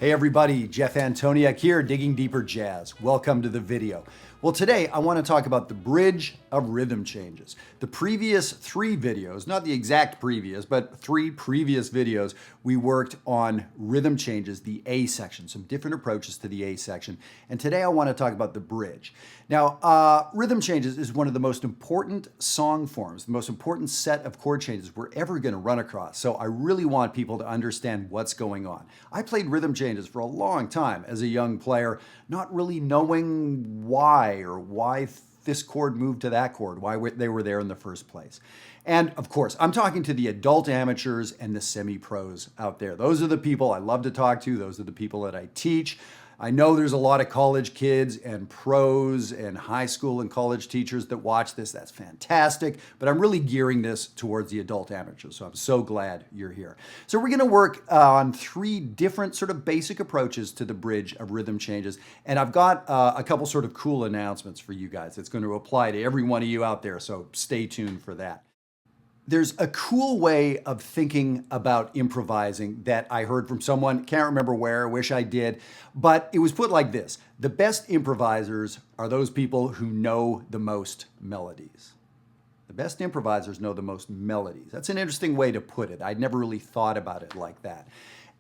Hey everybody, Jeff Antoniuk here, Digging Deeper Jazz. Welcome to the video. Well, today I want to talk about the bridge of rhythm changes. The previous three videos, not the exact previous, but three previous videos, we worked on rhythm changes, the A section, some different approaches to the A section. And today I want to talk about the bridge. Now, rhythm changes is one of the most important song forms, the most important set of chord changes we're ever going to run across. So I really want people to understand what's going on. I played rhythm changes for a long time as a young player, not really knowing why or why this chord moved to that chord, why they were there in the first place. And of course, I'm talking to the adult amateurs and the semi-pros out there. Those are the people I love to talk to. Those are the people that I teach. I know there's a lot of college kids and pros and high school and college teachers that watch this. That's fantastic, but I'm really gearing this towards the adult amateurs, so I'm so glad you're here. So we're gonna work on three different sort of basic approaches to the bridge of rhythm changes, and I've got a couple sort of cool announcements for you guys. It's going to apply to every one of you out there, so stay tuned for that. There's a cool way of thinking about improvising that I heard from someone, can't remember where, wish I did, but it was put like this: the best improvisers are those people who know the most melodies. The best improvisers know the most melodies. That's an interesting way to put it. I'd never really thought about it like that.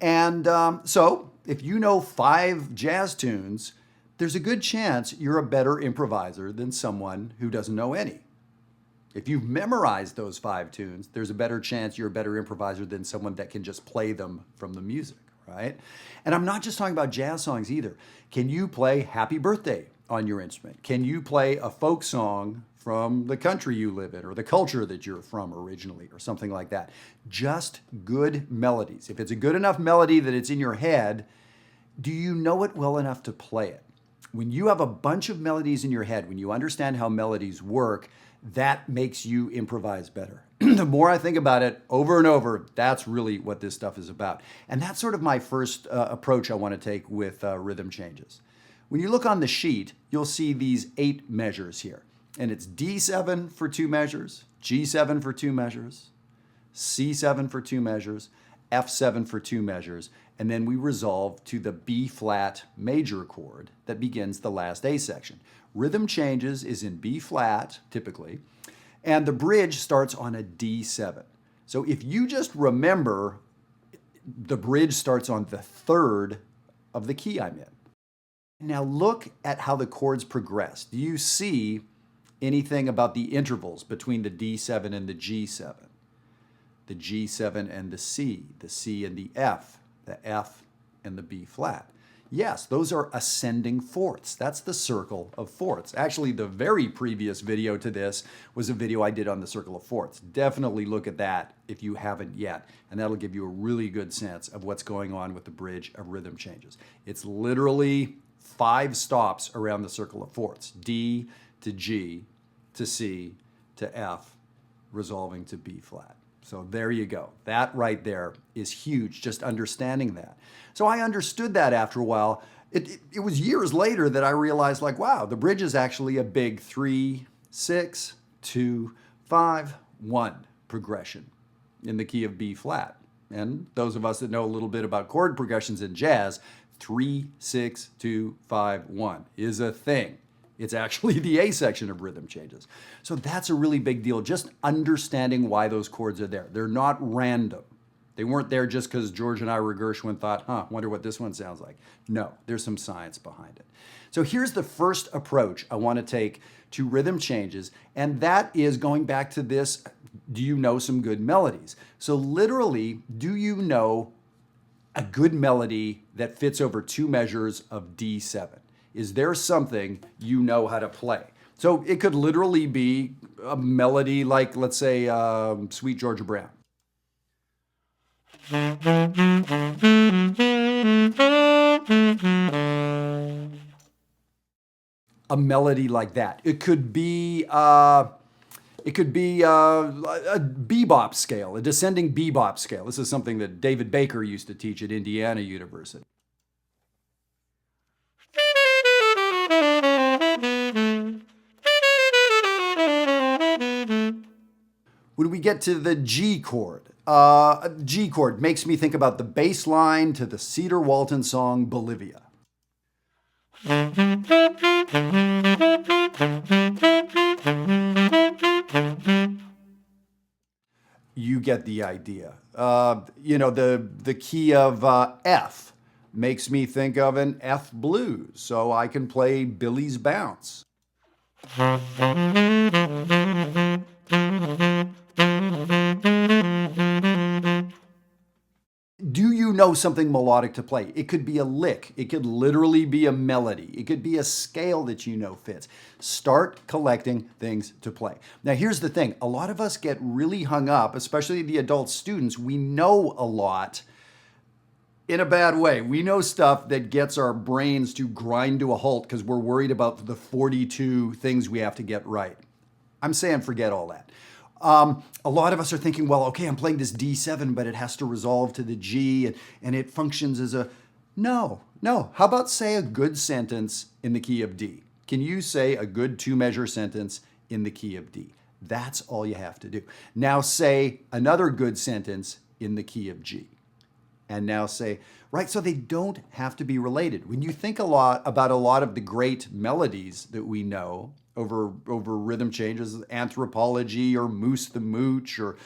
And so if you know 5 jazz tunes, there's a good chance you're a better improviser than someone who doesn't know any. If you've memorized those 5 tunes, there's a better chance you're a better improviser than someone that can just play them from the music, right? And I'm not just talking about jazz songs either. Can you play Happy Birthday on your instrument? Can you play a folk song from the country you live in or the culture that you're from originally or something like that? Just good melodies. If it's a good enough melody that it's in your head, do you know it well enough to play it? When you have a bunch of melodies in your head, when you understand how melodies work, that makes you improvise better. The more I think about it over and over, that's really what this stuff is about. And that's sort of my first approach I want to take with rhythm changes. When you look on the sheet, you'll see these 8 measures here. And it's D7 for 2 measures, G7 for 2 measures, C7 for 2 measures, F7 for 2 measures, and then we resolve to the B flat major chord that begins the last A section. Rhythm changes is in B flat, typically, and the bridge starts on a D7. So if you just remember, the bridge starts on the 3rd of the key I'm in. Now look at how the chords progress. Do you see anything about the intervals between the D7 and the G7? The G7 and the C and the F and the B flat. Yes, those are ascending fourths. That's the circle of fourths. Actually, the very previous video to this was a video I did on the circle of fourths. Definitely look at that if you haven't yet, and that'll give you a really good sense of what's going on with the bridge of rhythm changes. It's literally 5 stops around the circle of fourths. D to G to C to F, resolving to B flat. So there you go. That right there is huge, just understanding that. So I understood that after a while. It was years later that I realized, like, wow, the bridge is actually a big 3, 6, 2, 5, 1 progression in the key of B flat. And those of us that know a little bit about chord progressions in jazz, 3, 6, 2, 5, 1 is a thing. It's actually the A section of rhythm changes. So that's a really big deal, just understanding why those chords are there. They're not random. They weren't there just because George and Ira Gershwin thought, wonder what this one sounds like. No, there's some science behind it. So here's the first approach I want to take to rhythm changes, and that is going back to this, do you know some good melodies? So literally, do you know a good melody that fits over 2 measures of D7? Is there something you know how to play? So it could literally be a melody like, let's say, Sweet Georgia Brown. A melody like that. It could be a bebop scale, a descending bebop scale. This is something that David Baker used to teach at Indiana University. When we get to the G chord, G chord makes me think about the bass line to the Cedar Walton song Bolivia. You get the idea. The key of F makes me think of an F blues, so I can play Billy's Bounce. Do you know something melodic to play? It could be a lick. It could literally be a melody. It could be a scale that you know fits. Start collecting things to play. Now, here's the thing. A lot of us get really hung up, especially the adult students. We know a lot in a bad way. We know stuff that gets our brains to grind to a halt because we're worried about the 42 things we have to get right. I'm saying forget all that. A lot of us are thinking, well, okay, I'm playing this D7, but it has to resolve to the G and it functions as a... No. How about say a good sentence in the key of D? Can you say a good two-measure sentence in the key of D? That's all you have to do. Now say another good sentence in the key of G. And now say, right, so they don't have to be related. When you think a lot about a lot of the great melodies that we know over rhythm changes, Anthropology or Moose the Mooch or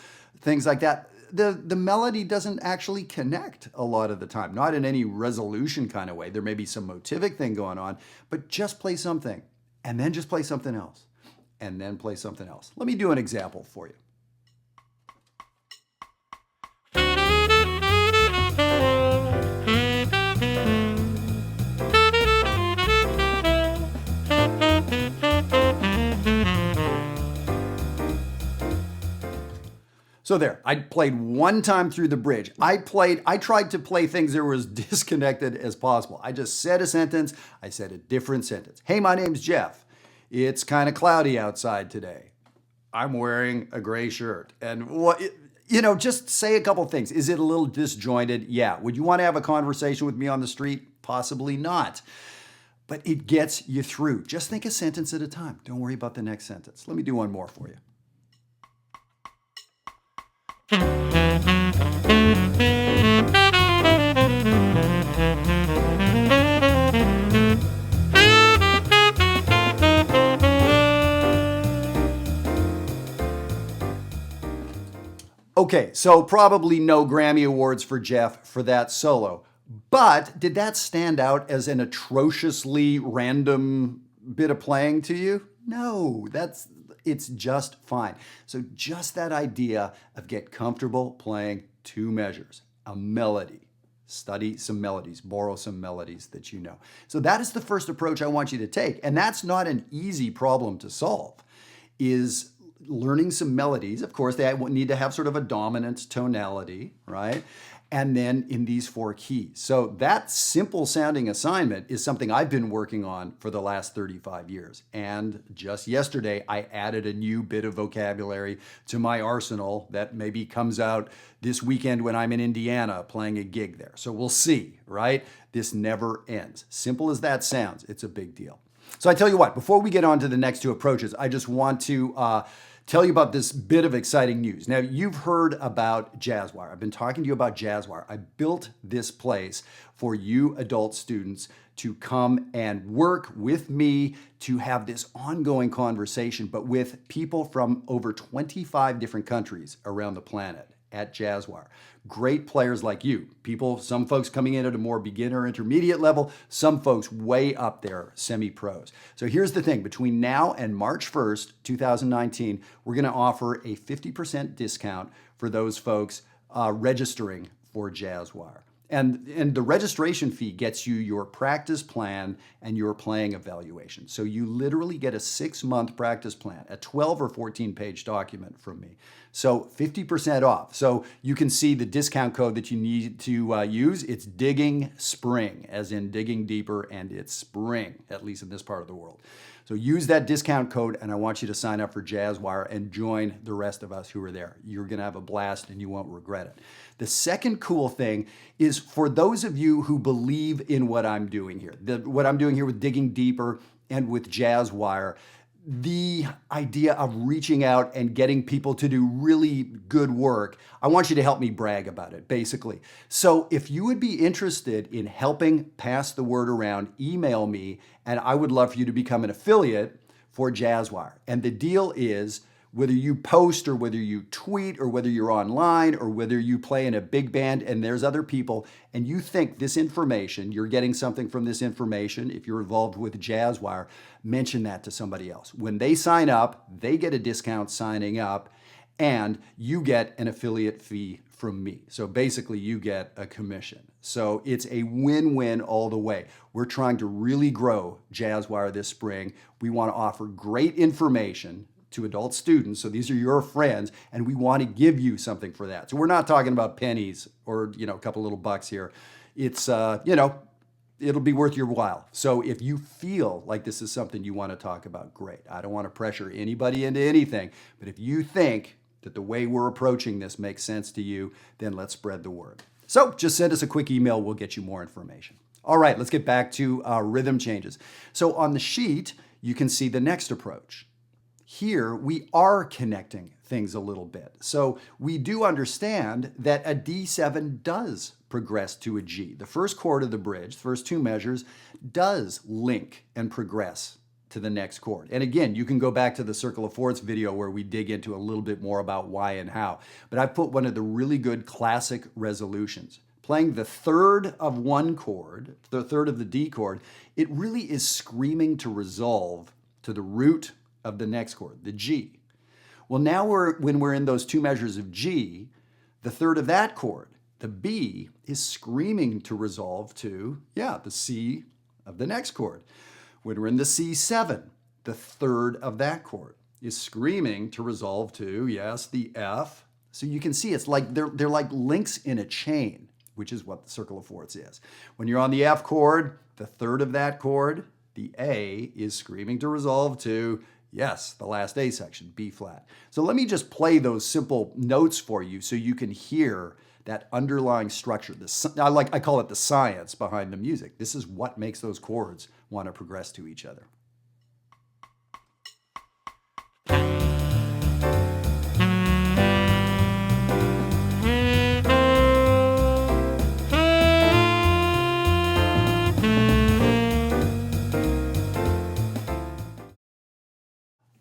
things like that, the melody doesn't actually connect a lot of the time, not in any resolution kind of way. There may be some motivic thing going on, but just play something and then just play something else and then play something else. Let me do an example for you. So there, I played one time through the bridge. I tried to play things that were as disconnected as possible. I just said a sentence, I said a different sentence. Hey, my name's Jeff. It's kind of cloudy outside today. I'm wearing a gray shirt. And just say a couple things. Is it a little disjointed? Yeah. Would you want to have a conversation with me on the street? Possibly not. But it gets you through. Just think a sentence at a time. Don't worry about the next sentence. Let me do one more for you. Okay, so probably no Grammy Awards for Jeff for that solo. But did that stand out as an atrociously random bit of playing to you? No, it's just fine. So just that idea of get comfortable playing two measures, a melody. Study some melodies, borrow some melodies that you know. So that is the first approach I want you to take. And that's not an easy problem to solve, is learning some melodies. Of course, they need to have sort of a dominant tonality, right? And then in these four keys. So that simple sounding assignment is something I've been working on for the last 35 years. And just yesterday, I added a new bit of vocabulary to my arsenal that maybe comes out this weekend when I'm in Indiana playing a gig there. So we'll see, right? This never ends. Simple as that sounds, it's a big deal. So I tell you what, before we get on to the next two approaches, I just want to tell you about this bit of exciting news. Now, you've heard about Jazzwire. I've been talking to you about Jazzwire. I built this place for you adult students to come and work with me to have this ongoing conversation, but with people from over 25 different countries around the planet at Jazzwire. Great players like you. Some folks coming in at a more beginner intermediate level, some folks way up there, semi-pros. So here's the thing, between now and March 1st, 2019, we're gonna offer a 50% discount for those folks registering for Jazzwire. And the registration fee gets you your practice plan and your playing evaluation. So you literally get a 6-month practice plan, a 12 or 14-page document from me. So 50% off. So you can see the discount code that you need to use. It's Digging Spring, as in digging deeper, and it's spring, at least in this part of the world. So use that discount code, and I want you to sign up for Jazzwire and join the rest of us who are there. You're gonna have a blast and you won't regret it. The second cool thing is for those of you who believe in what I'm doing here, what I'm doing here with Digging Deeper and with Jazzwire, the idea of reaching out and getting people to do really good work, I want you to help me brag about it, basically. So if you would be interested in helping pass the word around, email me, and I would love for you to become an affiliate for Jazzwire. And the deal is, whether you post or whether you tweet or whether you're online or whether you play in a big band and there's other people and you think this information, you're getting something from this information, if you're involved with Jazzwire, mention that to somebody else. When they sign up, they get a discount signing up and you get an affiliate fee from me. So basically you get a commission. So it's a win-win all the way. We're trying to really grow Jazzwire this spring. We want to offer great information to adult students. So these are your friends, and we want to give you something for that. So we're not talking about pennies or, a couple little bucks here. It's, it'll be worth your while. So if you feel like this is something you want to talk about, great. I don't want to pressure anybody into anything, but if you think that the way we're approaching this makes sense to you, then let's spread the word. So just send us a quick email. We'll get you more information. All right, let's get back to rhythm changes. So on the sheet, you can see the next approach. Here, we are connecting things a little bit. So we do understand that a D7 does progress to a G. The first chord of the bridge, the first two measures, does link and progress to the next chord. And again, you can go back to the Circle of Fourths video where we dig into a little bit more about why and how. But I put one of the really good classic resolutions. Playing the third of one chord, the third of the D chord, it really is screaming to resolve to the root of the next chord, the G. Well, now when we're in those two measures of G, the third of that chord, the B, is screaming to resolve to, the C of the next chord. When we're in the C7, the third of that chord is screaming to resolve to, the F. So you can see it's like they're like links in a chain, which is what the Circle of Fourths is. When you're on the F chord, the third of that chord, the A, is screaming to resolve to, the last A section, B flat. So let me just play those simple notes for you so you can hear that underlying structure. I call it the science behind the music. This is what makes those chords want to progress to each other.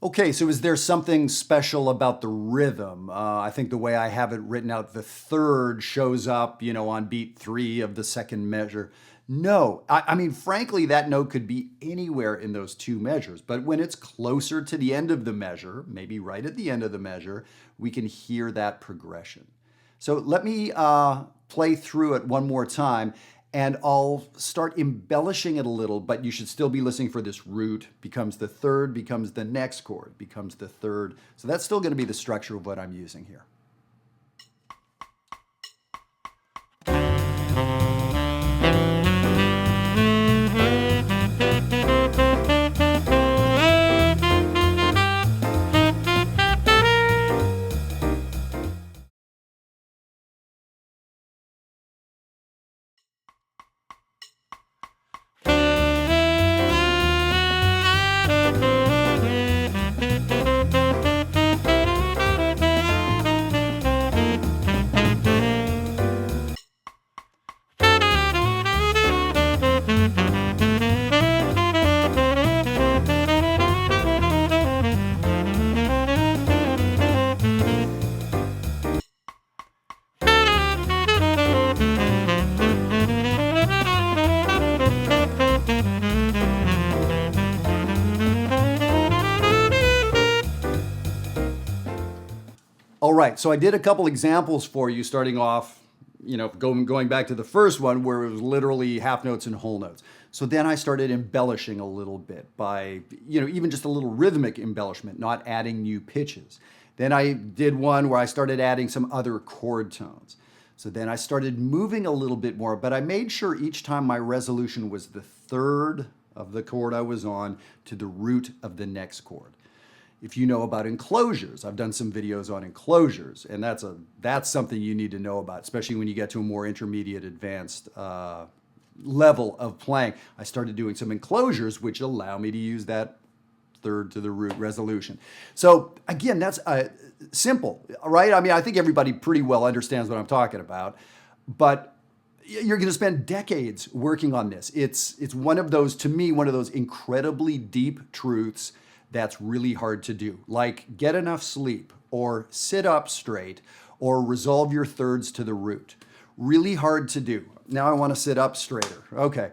Okay, so is there something special about the rhythm? I think the way I have it written out, the third shows up, on beat 3 of the second measure. No, I mean, frankly, that note could be anywhere in those two measures, but when it's closer to the end of the measure, maybe right at the end of the measure, we can hear that progression. So let me play through it one more time, and I'll start embellishing it a little, but you should still be listening for this root, becomes the third, becomes the next chord, becomes the third. So that's still going to be the structure of what I'm using here. All right, so I did a couple examples for you starting off, going back to the first one where it was literally half notes and whole notes. So then I started embellishing a little bit by, even just a little rhythmic embellishment, not adding new pitches. Then I did one where I started adding some other chord tones. So then I started moving a little bit more, but I made sure each time my resolution was the third of the chord I was on to the root of the next chord. If you know about enclosures, I've done some videos on enclosures, and that's something you need to know about, especially when you get to a more intermediate advanced level of playing. I started doing some enclosures which allow me to use that third to the root resolution. So again, that's simple, right? I mean, I think everybody pretty well understands what I'm talking about, but you're going to spend decades working on this. It's one of those, to me, one of those incredibly deep truths that's really hard to do, like get enough sleep or sit up straight or resolve your thirds to the root. Really hard to do. Now I want to sit up straighter. Okay.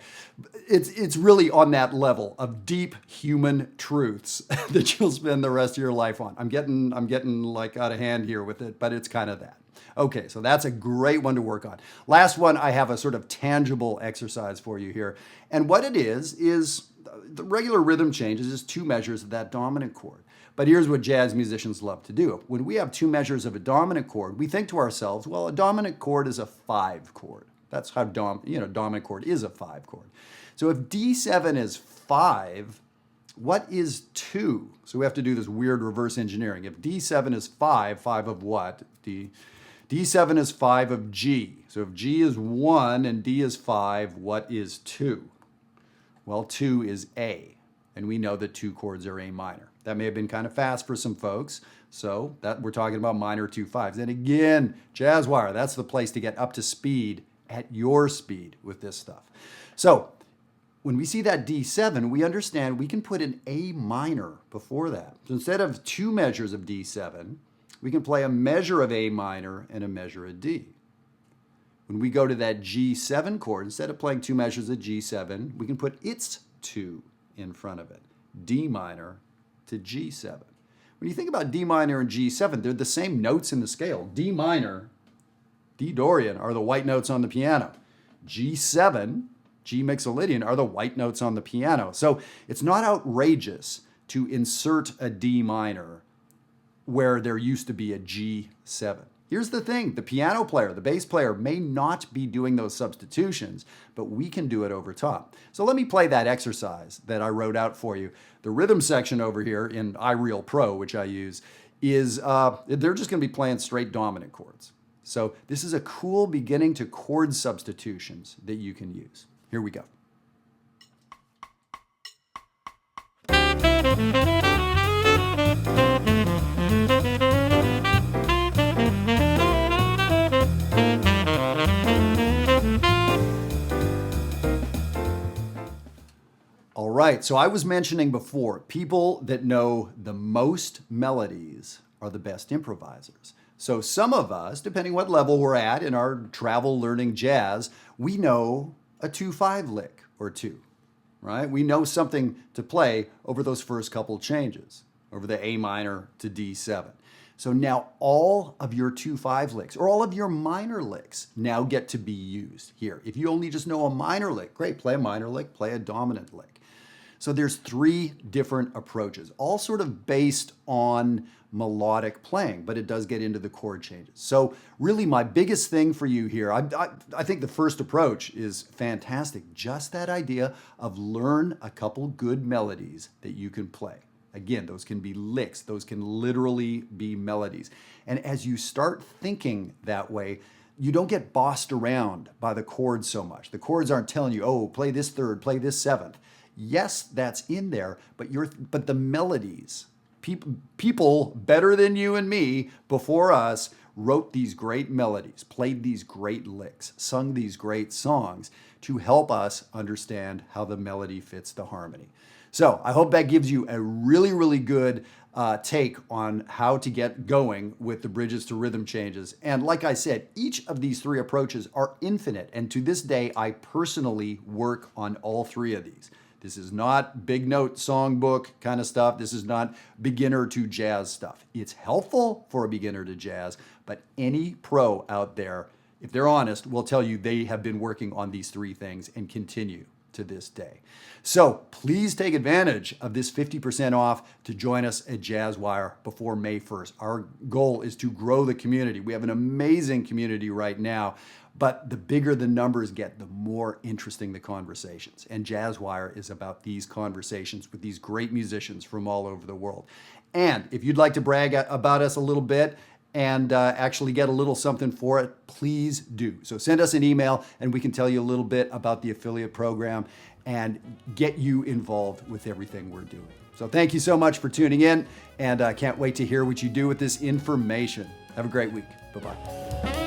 It's really on that level of deep human truths that you'll spend the rest of your life on. I'm getting like out of hand here with it, but it's kind of that. Okay, so that's a great one to work on. Last one, I have a sort of tangible exercise for you here. And what it is the regular rhythm changes is 2 measures of that dominant chord. But here's what jazz musicians love to do. When we have 2 measures of a dominant chord, we think to ourselves, well, a dominant chord is a 5 chord. That's how dominant chord is a 5 chord. So if D7 is 5, what is 2? So we have to do this weird reverse engineering. If D7 is 5, 5 of what? D7 is 5 of G. So if G is 1 and D is 5, what is 2? Well, 2 is A. And we know that 2 chords are A minor. That may have been kind of fast for some folks. So that we're talking about minor 2 5s. And again, Jazzwire, that's the place to get up to speed at your speed with this stuff. So when we see that D7, we understand we can put an A minor before that. So instead of 2 measures of D7, we can play a measure of A minor and a measure of D. When we go to that G7 chord, instead of playing 2 measures of G7, we can put its 2 in front of it, D minor to G7. When you think about D minor and G7, they're the same notes in the scale. D minor, D Dorian are the white notes on the piano. G7, G Mixolydian are the white notes on the piano. So it's not outrageous to insert a D minor where there used to be a G7. Here's the thing, the piano player, the bass player may not be doing those substitutions, but we can do it over top. So let me play that exercise that I wrote out for you. The rhythm section over here in iReal Pro, which I use, is they're just gonna be playing straight dominant chords. So this is a cool beginning to chord substitutions that you can use. Here we go. All right, so I was mentioning before, people that know the most melodies are the best improvisers. So some of us, depending what level we're at in our travel learning jazz, we know a 2-5 lick or 2, right? We know something to play over those first couple changes, over the A minor to D7. So now all of your 2-5 licks, or all of your minor licks, now get to be used here. If you only just know a minor lick, great, play a minor lick, play a dominant lick. So there's 3 different approaches, all sort of based on melodic playing, but it does get into the chord changes. So really my biggest thing for you here, I think the first approach is fantastic. Just that idea of learn a couple good melodies that you can play. Again, those can be licks, those can literally be melodies. And as you start thinking that way, you don't get bossed around by the chords so much. The chords aren't telling you, oh, play this third, play this seventh. Yes, that's in there, but the melodies, people better than you and me before us wrote these great melodies, played these great licks, sung these great songs to help us understand how the melody fits the harmony. So I hope that gives you a really, really good take on how to get going with the bridges to rhythm changes. And like I said, each of these 3 approaches are infinite. And to this day, I personally work on all 3 of these. This is not big note songbook kind of stuff. This is not beginner to jazz stuff. It's helpful for a beginner to jazz, but any pro out there, if they're honest, will tell you they have been working on these 3 things and continue to this day. So please take advantage of this 50% off to join us at Jazzwire before May 1st. Our goal is to grow the community. We have an amazing community right now, but the bigger the numbers get, the more interesting the conversations. And Jazzwire is about these conversations with these great musicians from all over the world. And if you'd like to brag about us a little bit, and actually get a little something for it, please do. So send us an email and we can tell you a little bit about the affiliate program and get you involved with everything we're doing. So thank you so much for tuning in, and I can't wait to hear what you do with this information. Have a great week. Bye-bye.